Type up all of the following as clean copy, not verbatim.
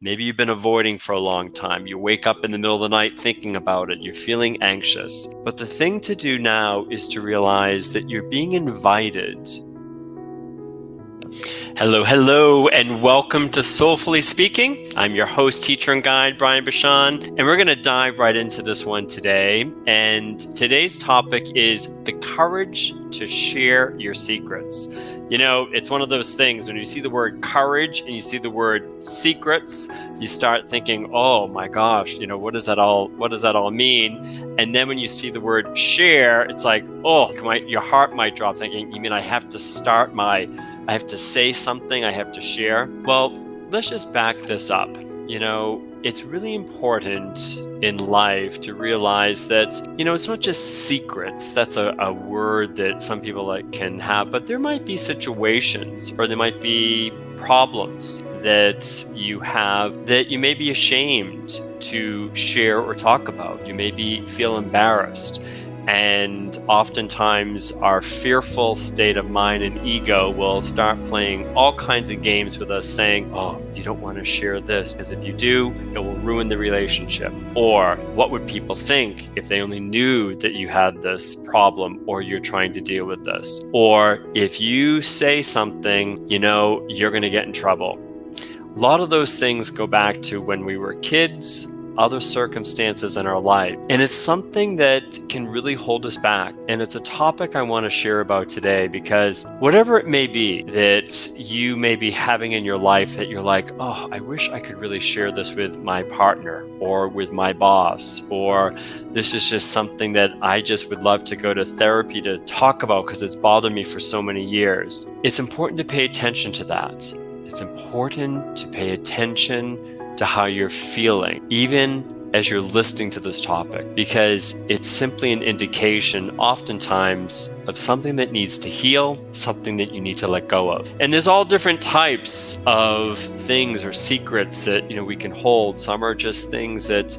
Maybe you've been avoiding for a long time. You wake up in the middle of the night thinking about it. You're feeling anxious. But the thing to do now is to realize that you're being invited. Hello, and welcome to Soulfully Speaking. I'm your host, teacher, and guide, Brian Bachand, and we're going to dive right into this one today. And today's topic is the courage to share your secrets. You know, it's one of those things when you see the word courage and you see the word secrets, you start thinking, oh my gosh, what does that all mean? And then when you see the word share, it's like, your heart might drop thinking, you mean I have to say something, I have to share? Well, let's just back this up. It's really important in life to realize that, it's not just secrets. That's a word that some people can have, but there might be situations or there might be problems that you have that you may be ashamed to share or talk about. You maybe feel embarrassed. And oftentimes our fearful state of mind and ego will start playing all kinds of games with us saying, oh, you don't want to share this because if you do, it will ruin the relationship. Or what would people think if they only knew that you had this problem or you're trying to deal with this? Or if you say something, you're going to get in trouble. A lot of those things go back to when we were kids, other circumstances in our life. And it's something that can really hold us back. And it's a topic I want to share about today because whatever it may be that you may be having in your life that you're like, oh, I wish I could really share this with my partner or with my boss, or this is just something that I just would love to go to therapy to talk about because it's bothered me for so many years. It's important to pay attention to that. It's important to pay attention to how you're feeling, even as you're listening to this topic, because it's simply an indication oftentimes of something that needs to heal, something that you need to let go of. And there's all different types of things or secrets that, we can hold. Some are just things that,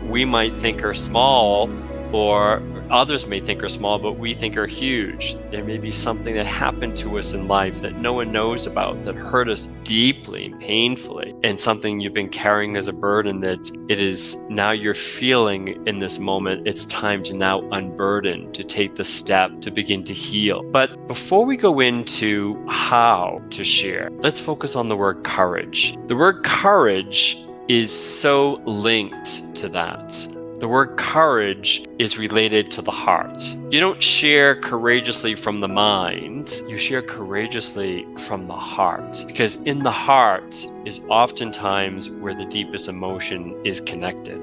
we might think are small, or others may think are small, but we think are huge. There may be something that happened to us in life that no one knows about, that hurt us deeply and painfully, and something you've been carrying as a burden that it is now you're feeling in this moment. It's time to now unburden, to take the step to begin to heal. But before we go into how to share, let's focus on the word courage. The word courage is so linked to that. The word courage is related to the heart. You don't share courageously from the mind, you share courageously from the heart. Because in the heart is oftentimes where the deepest emotion is connected.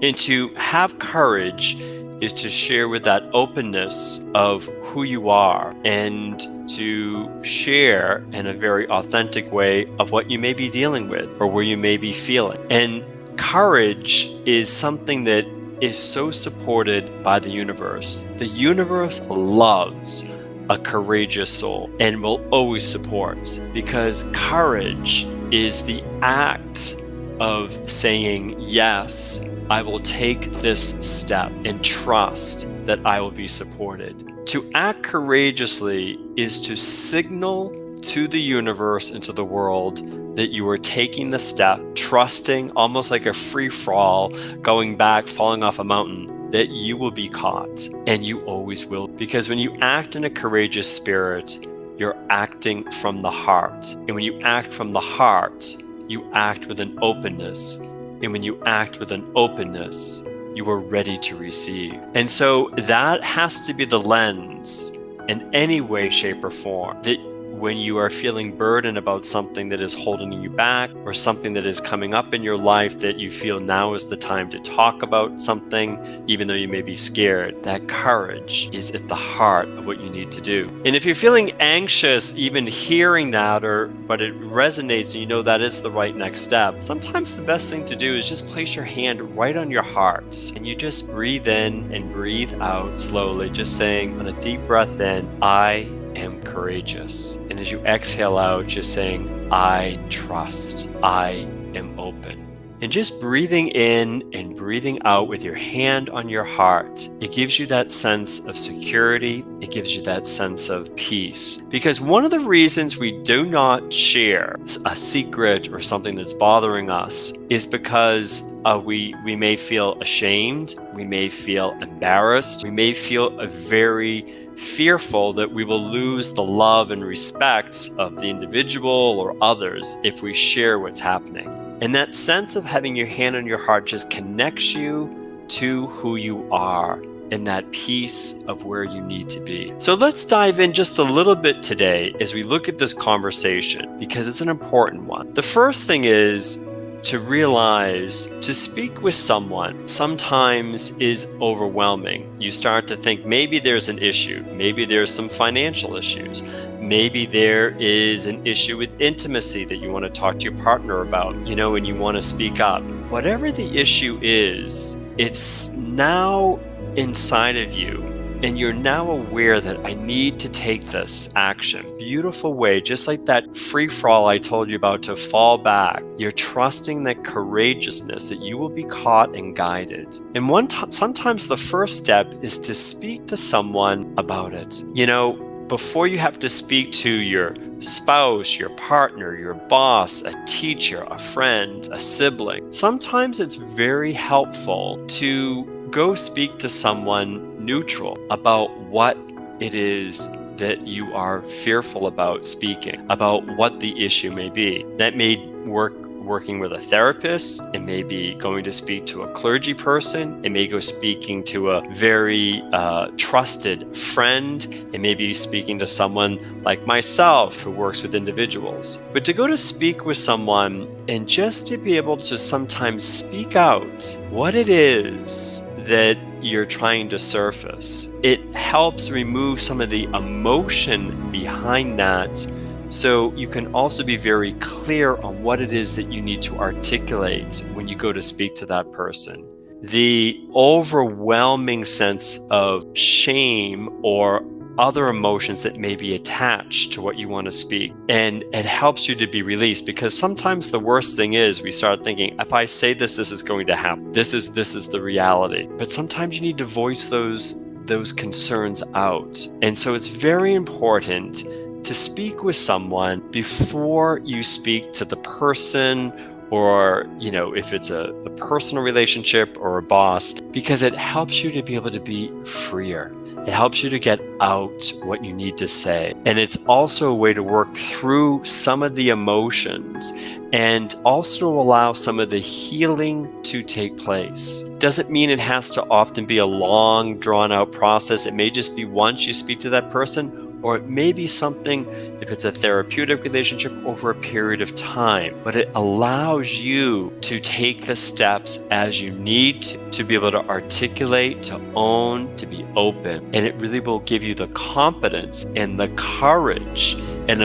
And to have courage is to share with that openness of who you are and to share in a very authentic way of what you may be dealing with or where you may be feeling. And courage is something that is so supported by the universe. The universe loves a courageous soul and will always support, because courage is the act of saying, yes, I will take this step and trust that I will be supported. To act courageously is to signal to the universe and to the world that you are taking the step, trusting, almost like a free fall, going back, falling off a mountain, that you will be caught, and you always will. Because when you act in a courageous spirit, you're acting from the heart. And when you act from the heart, you act with an openness. And when you act with an openness, you are ready to receive. And so that has to be the lens in any way, shape, or form, that when you are feeling burdened about something that is holding you back or something that is coming up in your life that you feel now is the time to talk about something, even though you may be scared, that courage is at the heart of what you need to do. And if you're feeling anxious, even hearing that, but it resonates and you know that is the right next step, sometimes the best thing to do is just place your hand right on your heart and you just breathe in and breathe out slowly, just saying on a deep breath in, I am courageous. And as you exhale out, just saying, I trust, I am open. And just breathing in and breathing out with your hand on your heart, it gives you that sense of security. It gives you that sense of peace. Because one of the reasons we do not share a secret or something that's bothering us is because we may feel ashamed, we may feel embarrassed, we may feel very fearful that we will lose the love and respect of the individual or others if we share what's happening. And that sense of having your hand on your heart just connects you to who you are and that piece of where you need to be. So let's dive in just a little bit today as we look at this conversation, because it's an important one. The first thing is to realize to speak with someone sometimes is overwhelming. You start to think maybe there's an issue, maybe there's some financial issues, maybe there is an issue with intimacy that you want to talk to your partner about, and you want to speak up. Whatever the issue is, it's now inside of you. And you're now aware that I need to take this action. Beautiful way, just like that free fall I told you about, to fall back. You're trusting that courageousness, that you will be caught and guided. And sometimes the first step is to speak to someone about it. Before you have to speak to your spouse, your partner, your boss, a teacher, a friend, a sibling, sometimes it's very helpful to go speak to someone neutral about what it is that you are fearful about speaking, about what the issue may be. That may working with a therapist, it may be going to speak to a clergy person, it may go speaking to a very trusted friend, it may be speaking to someone like myself who works with individuals. But to go to speak with someone and just to be able to sometimes speak out what it is that you're trying to surface, it helps remove some of the emotion behind that, so you can also be very clear on what it is that you need to articulate when you go to speak to that person. The overwhelming sense of shame or other emotions that may be attached to what you want to speak, and it helps you to be released, because sometimes the worst thing is we start thinking, if I say this is going to happen. This is the reality. But sometimes you need to voice those concerns out. And so it's very important to speak with someone before you speak to the person, or if it's a personal relationship or a boss, because it helps you to be able to be freer. It helps you to get out what you need to say. And it's also a way to work through some of the emotions and also allow some of the healing to take place. Doesn't mean it has to often be a long, drawn out process. It may just be once you speak to that person, or it may be something, if it's a therapeutic relationship, over a period of time. But it allows you to take the steps as you need to be able to articulate, to own, to be open. And it really will give you the confidence and the courage and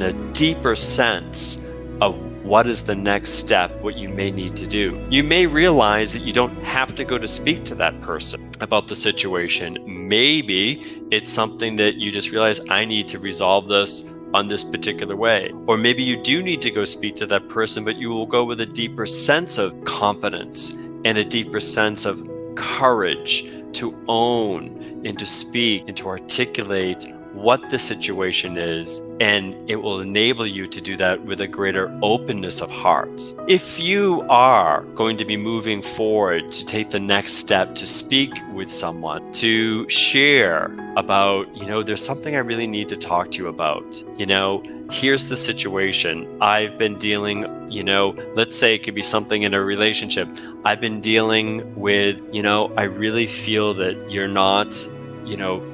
a deeper sense of what is the next step, what you may need to do. You may realize that you don't have to go to speak to that person about the situation. Maybe it's something that you just realize, I need to resolve this on this particular way. Or maybe you do need to go speak to that person, but you will go with a deeper sense of confidence and a deeper sense of courage to own and to speak and to articulate what the situation is, and it will enable you to do that with a greater openness of heart. If you are going to be moving forward to take the next step, to speak with someone, to share about, there's something I really need to talk to you about, here's the situation. I've been dealing, let's say it could be something in a relationship. I've been dealing with, I really feel that you're not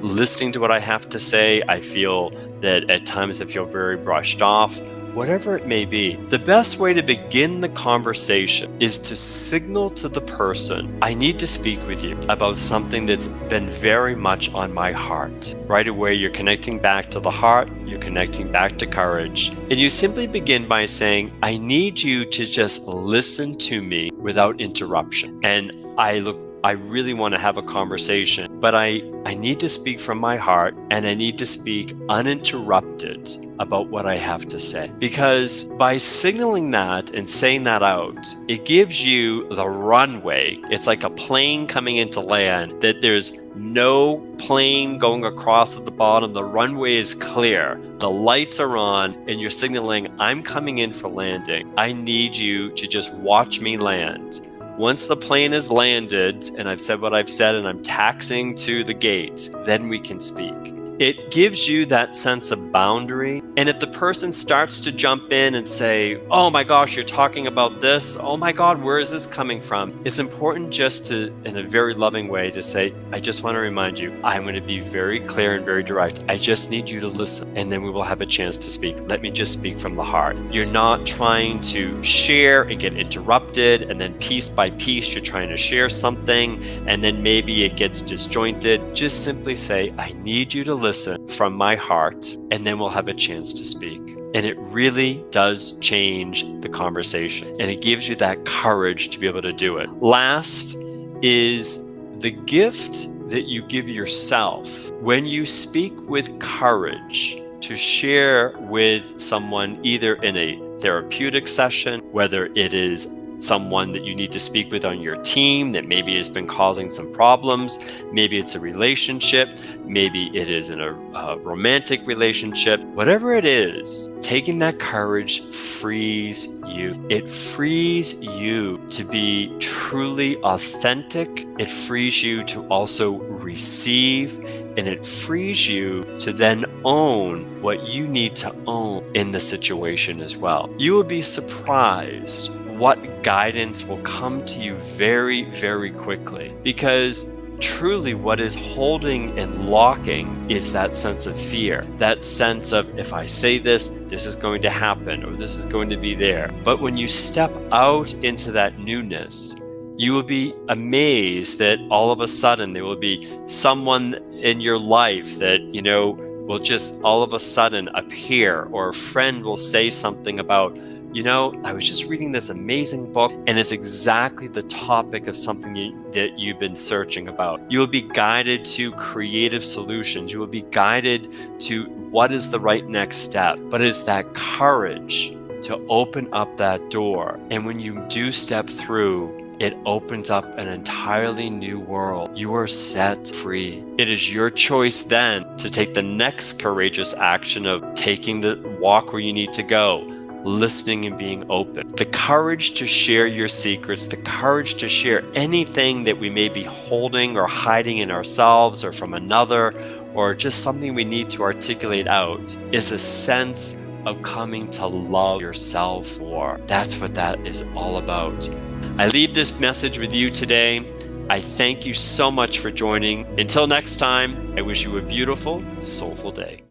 listening to what I have to say. I feel that at times I feel very brushed off. Whatever it may be, the best way to begin the conversation is to signal to the person, I need to speak with you about something that's been very much on my heart. Right away, you're connecting back to the heart, you're connecting back to courage. And you simply begin by saying, I need you to just listen to me without interruption. And I really want to have a conversation, but I need to speak from my heart, and I need to speak uninterrupted about what I have to say. Because by signaling that and saying that out, it gives you the runway. It's like a plane coming into land, that there's no plane going across at the bottom. The runway is clear. The lights are on, and you're signaling, I'm coming in for landing. I need you to just watch me land. Once the plane is landed, and I've said what I've said, and I'm taxiing to the gate, then we can speak. It gives you that sense of boundary. And if the person starts to jump in and say, oh my gosh, you're talking about this. Oh my God, where is this coming from? It's important just to, in a very loving way, to say, I just want to remind you, I'm going to be very clear and very direct. I just need you to listen, and then we will have a chance to speak. Let me just speak from the heart. You're not trying to share and get interrupted, and then piece by piece, you're trying to share something, and then maybe it gets disjointed. Just simply say, I need you to listen from my heart, and then we'll have a chance to speak. And it really does change the conversation, and it gives you that courage to be able to do it. Last is the gift that you give yourself when you speak with courage to share with someone, either in a therapeutic session, whether it is someone that you need to speak with on your team that maybe has been causing some problems. Maybe it's a relationship. Maybe it is in a romantic relationship. Whatever it is, taking that courage frees you. It frees you to be truly authentic. It frees you to also receive, and it frees you to then own what you need to own in the situation as well. You will be surprised what guidance will come to you very, very quickly, because truly what is holding and locking is that sense of fear, that sense of, if I say this, this is going to happen, or this is going to be there. But when you step out into that newness, you will be amazed that all of a sudden there will be someone in your life that, will just all of a sudden appear, or a friend will say something about, I was just reading this amazing book, and it's exactly the topic of something that you've been searching about. You will be guided to creative solutions. You will be guided to what is the right next step. But it's that courage to open up that door. And when you do step through, it opens up an entirely new world. You are set free. It is your choice then to take the next courageous action of taking the walk where you need to go, listening and being open. The courage to share your secrets, the courage to share anything that we may be holding or hiding in ourselves or from another, or just something we need to articulate out, is a sense of coming to love yourself more. That's what that is all about. I leave this message with you today. I thank you so much for joining. Until next time, I wish you a beautiful, soulful day.